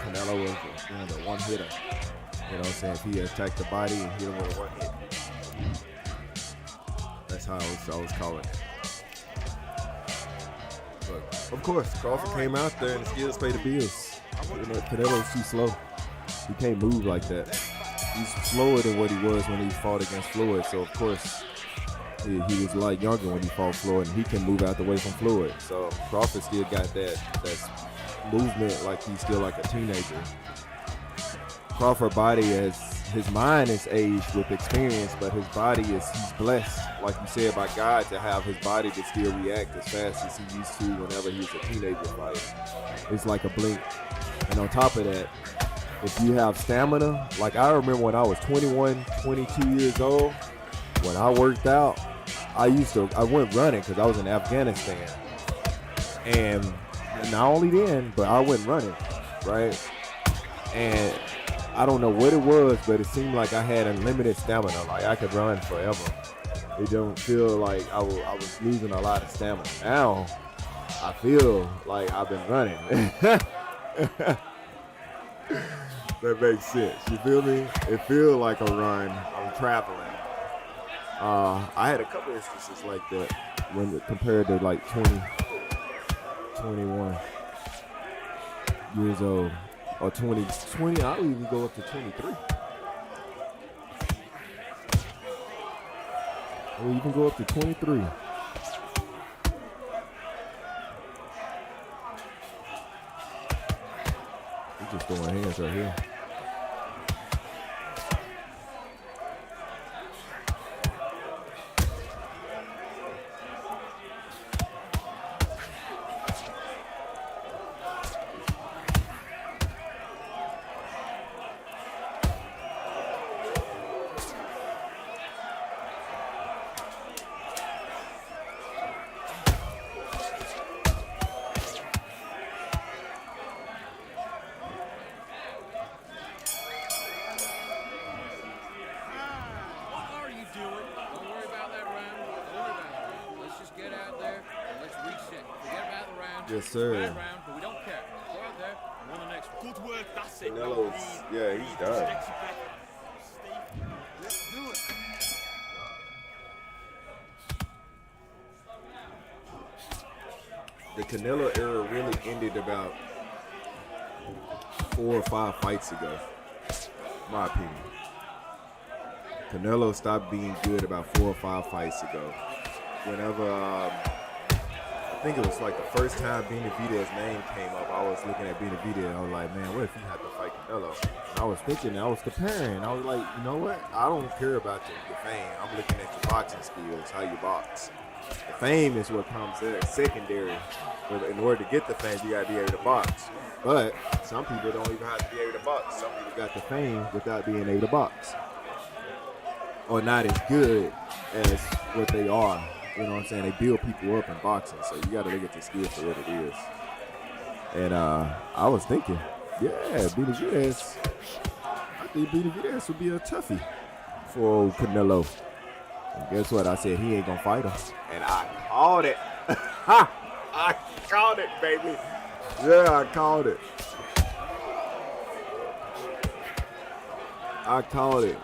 Speaker 3: Canelo was a one hitter. You know what I'm saying? If he attacked the body and hit him with a one hit. That's how I was calling it. But of course, Crawford came out there and the skills paid the bills. You know, Canelo's too slow. He can't move like that. He's slower than what he was when he fought against Floyd. So of course, he was a lot younger when he fought Floyd, and he can move out the way from Floyd. So Crawford still got that movement like he's still like a teenager. Crawford body, as his mind is aged with experience, but his body he's blessed, like you said, by God, to have his body to still react as fast as he used to whenever he was a teenager fighter. It's like a blink. And on top of that, if you have stamina, like I remember when I was 21, 22 years old, when I worked out, I went running because I was in Afghanistan. And not only then, but I went running, right? And I don't know what it was, but it seemed like I had unlimited stamina. Like I could run forever. It don't feel like I was losing a lot of stamina. Now, I feel like I've been running. That makes sense. You feel me? It feels like a run. I'm traveling. I had a couple instances like that when compared to like 20, 21 years old. Or 20, I'll even go up to 23. Or you can go up to 23. He's just throwing hands right here. Yes, sir.
Speaker 2: Round, but we don't care. Go out there and win the next one.
Speaker 1: Good work, that's it.
Speaker 3: Canelo's, yeah, he's done.
Speaker 5: Let's do it.
Speaker 3: The Canelo era really ended about 4 or 5 fights ago, in my opinion. Canelo stopped being good about 4 or 5 fights ago. Whenever, I think it was like the first time Benavidez's name came up, I was looking at Benavidez and I was like, man, what if he had to fight Canelo? And I was thinking, I was comparing. I was like, you know what? I don't care about your fame. I'm looking at your boxing skills, how you box. The fame is what comes secondary. In order to get the fame, you got to be able to box. But some people don't even have to be able to box. Some people got the fame without being able to box. Or not as good as what they are. You know what I'm saying? They build people up in boxing, so you got to look at the skill for what it is. And I was thinking, yeah, Benavidez, I think Benavidez would be a toughie for old Canelo. And guess what? I said he ain't going to fight him. And I called it. I called it, baby. Yeah, I called it. I called it.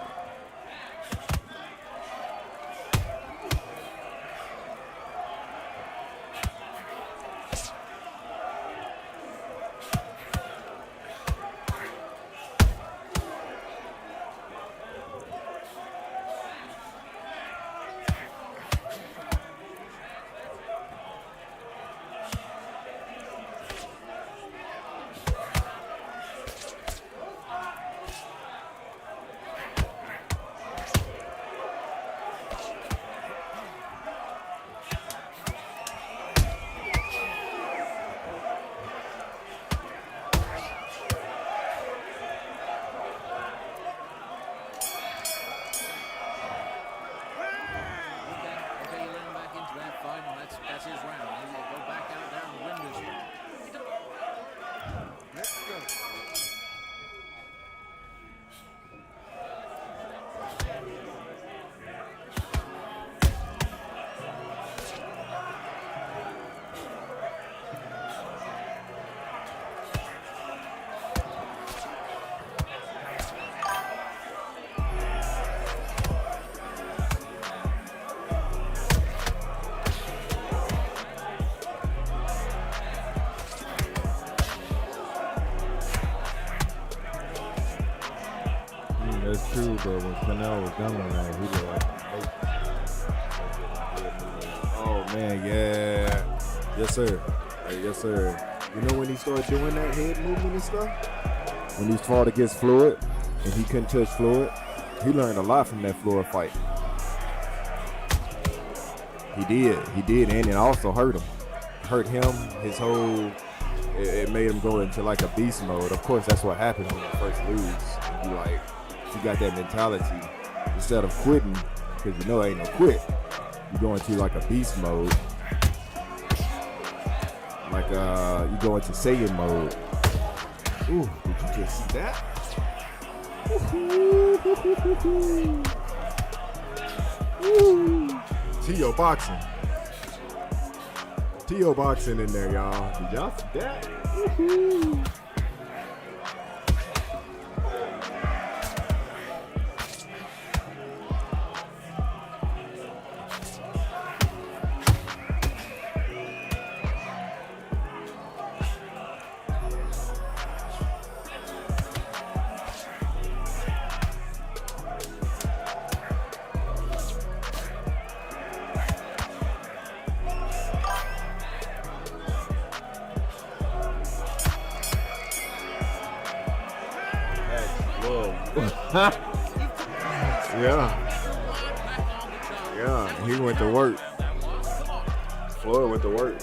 Speaker 3: That's true, but when Canelo was done with that, he was like, oh man, yeah. Yes, sir. Yes, sir. You know when he started doing that head movement and stuff? When he fought against Floyd and he couldn't touch Floyd, he learned a lot from that Floyd fight. He did, and it also hurt him. Hurt him, his whole, it made him go into like a beast mode. Of course, that's what happens when you first lose. You got that mentality. Instead of quitting, because you know ain't no quit, you go into like a beast mode. Like you go into Saiyan mode. Ooh, did you just see that? T.O. boxing. T.O. boxing in there, y'all. Did y'all see that? Woo-hoo. Yeah, he went to work. Floyd went to work.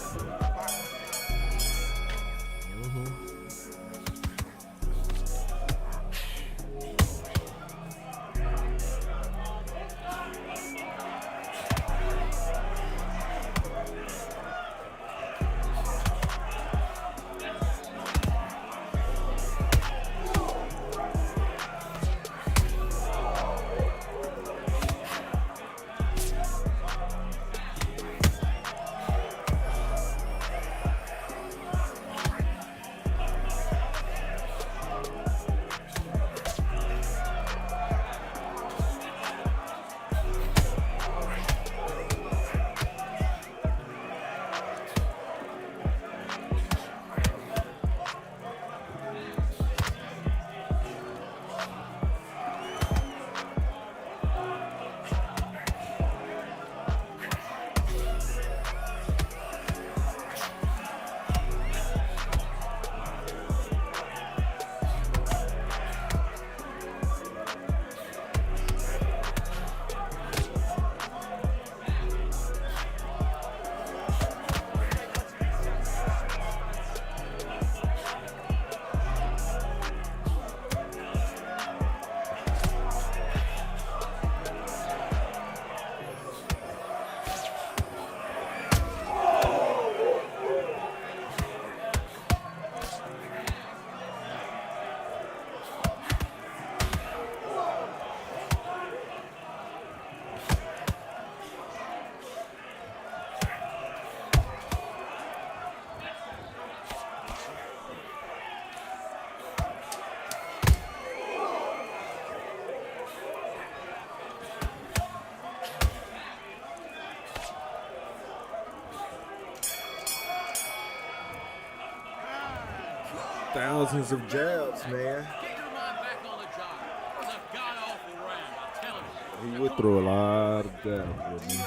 Speaker 3: Thousands of jabs, man.
Speaker 2: Get your mind back on the job. It was a god-awful round, I'm telling you.
Speaker 3: He would throw a lot of jabs with me.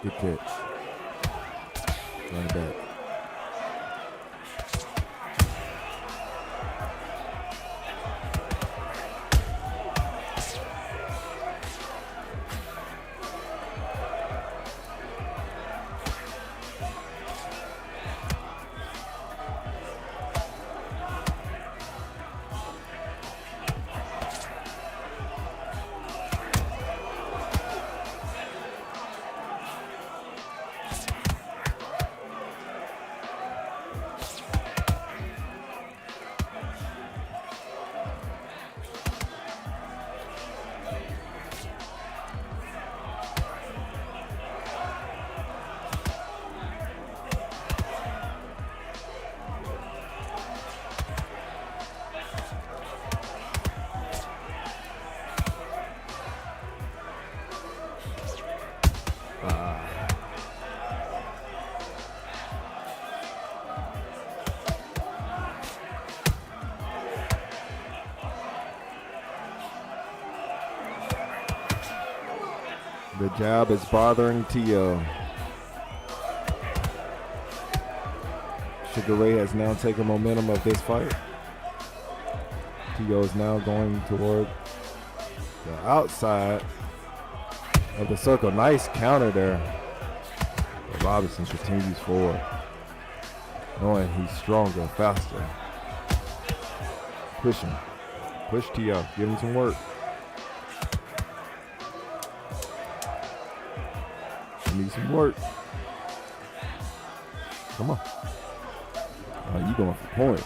Speaker 3: Good catch. Run back. The jab is bothering Tio. Sugar Ray has now taken momentum of this fight. Tio is now going toward the outside of the circle. Nice counter there. But Robinson continues forward, knowing he's stronger, faster. Push him. Push Tio. Give him some work. You need some work. Come on. Oh, you going for points.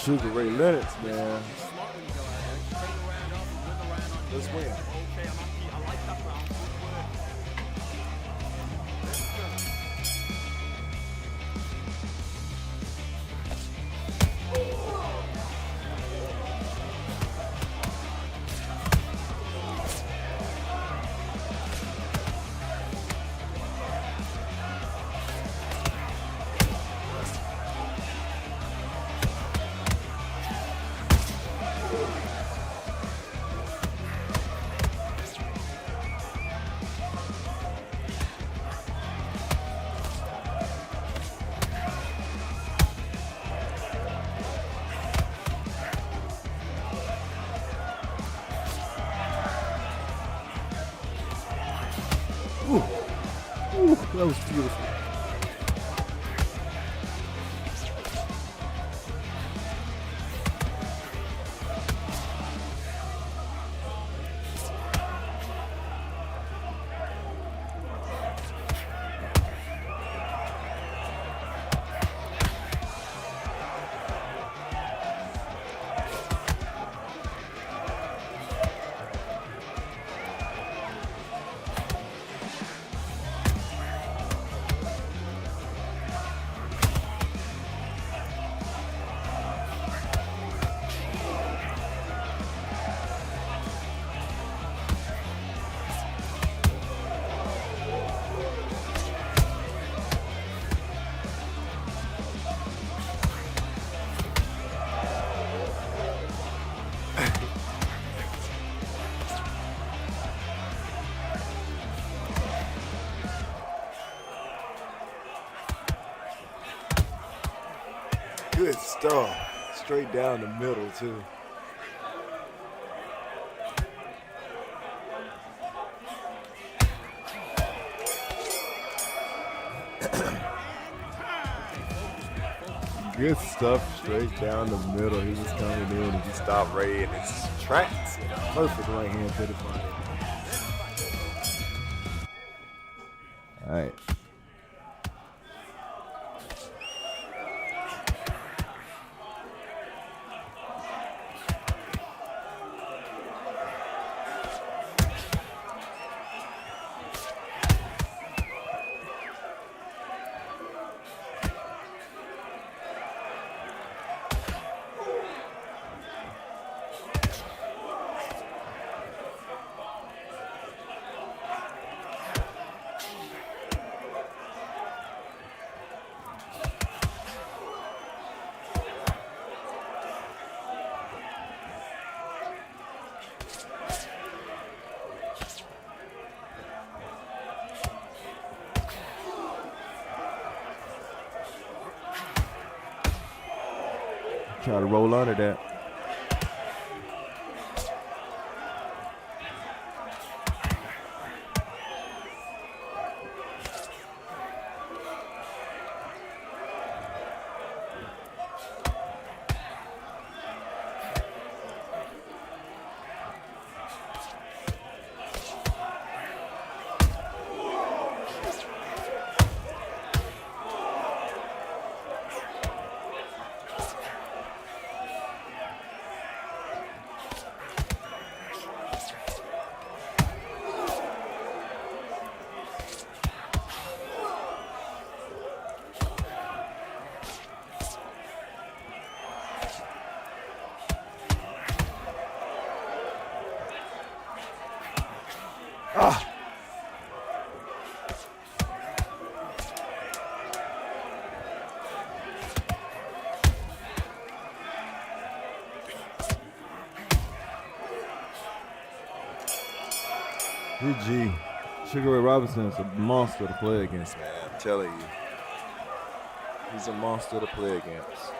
Speaker 3: Sugar Ray Lennox, man. Let's win. That was beautiful. stuff. Straight down the middle, too. Good stuff straight down the middle. He was coming in and he stopped Ray in his tracks. Perfect right hand to the body. All right. Try to roll under that. GG. Sugar Ray Robinson is a monster to play against, man. I'm telling you. He's a monster to play against.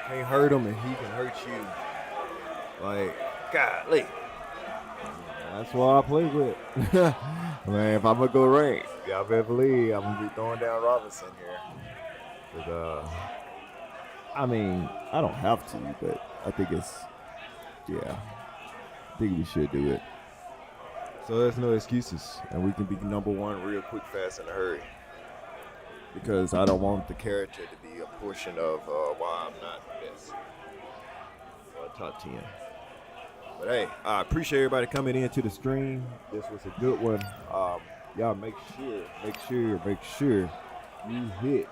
Speaker 3: Can't hurt him and he can hurt you. Like, golly. That's why I play with. Man, if I'm going to go rank, y'all better believe I'm going to be throwing down Robinson here. But, I mean, I don't have to, but I think it's, yeah. I think we should do it. So there's no excuses, and we can be number one real quick, fast, in a hurry. Because I don't want the character to be a portion of why I'm not the best. Or top 10. But hey, I appreciate everybody coming into the stream. This was a good one. Y'all make sure you hit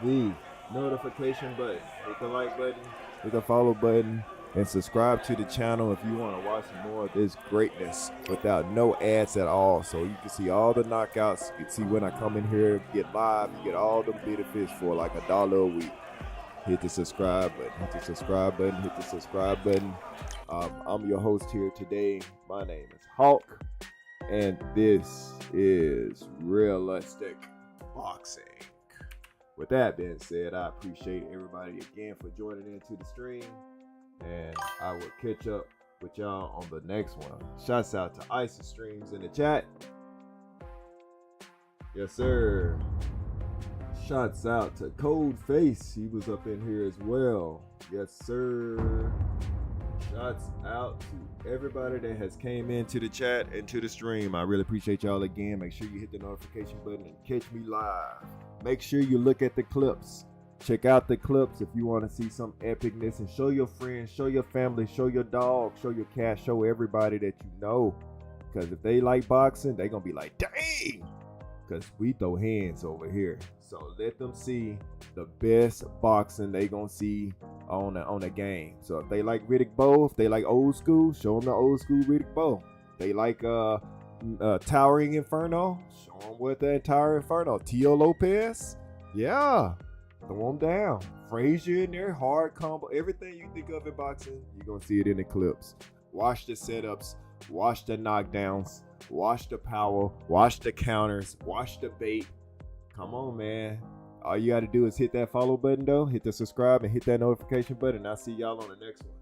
Speaker 3: the notification button, hit the like button, hit the follow button, and subscribe to the channel if you want to watch more of this greatness without no ads at all. So you can see all the knockouts. You can see when I come in here, get live, you get all the benefits for like $1 a week. Hit the subscribe button, hit the subscribe button, hit the subscribe button. I'm your host here today. My name is Hulk, and this is Realistic Boxing. With that being said, I appreciate everybody again for joining into the stream. And I will catch up with y'all on the next one. Shouts out to Isis Streams in the chat. Yes, sir. Shouts out to Cold Face. He was up in here as well. Yes, sir. Shouts out to everybody that has came into the chat and to the stream. I really appreciate y'all again. Make sure you hit the notification button and catch me live. Make sure you look at the clips. Check out the clips if you want to see some epicness, and show your friends, show your family, show your dog, show your cat, show everybody that you know. Because if they like boxing, they're going to be like, dang! Because we throw hands over here. So let them see the best boxing they going to see on the game. So if they like Riddick Bowe, if they like old school, show them the old school Riddick Bowe. They like Towering Inferno, show them what the entire Inferno. Tio Lopez, yeah. Throw them down. Frazier in there, hard combo. Everything you think of in boxing, you're going to see it in the clips. Watch the setups. Watch the knockdowns. Watch the power. Watch the counters. Watch the bait. Come on, man. All you got to do is hit that follow button, though. Hit the subscribe and hit that notification button. I'll see y'all on the next one.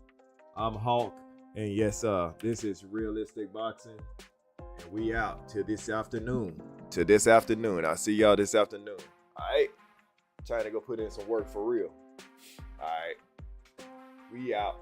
Speaker 3: I'm Hulk. And yes, this is Realistic Boxing. And we out till this afternoon. I'll see y'all this afternoon. All right? Trying to go put in some work for real. All right. We out.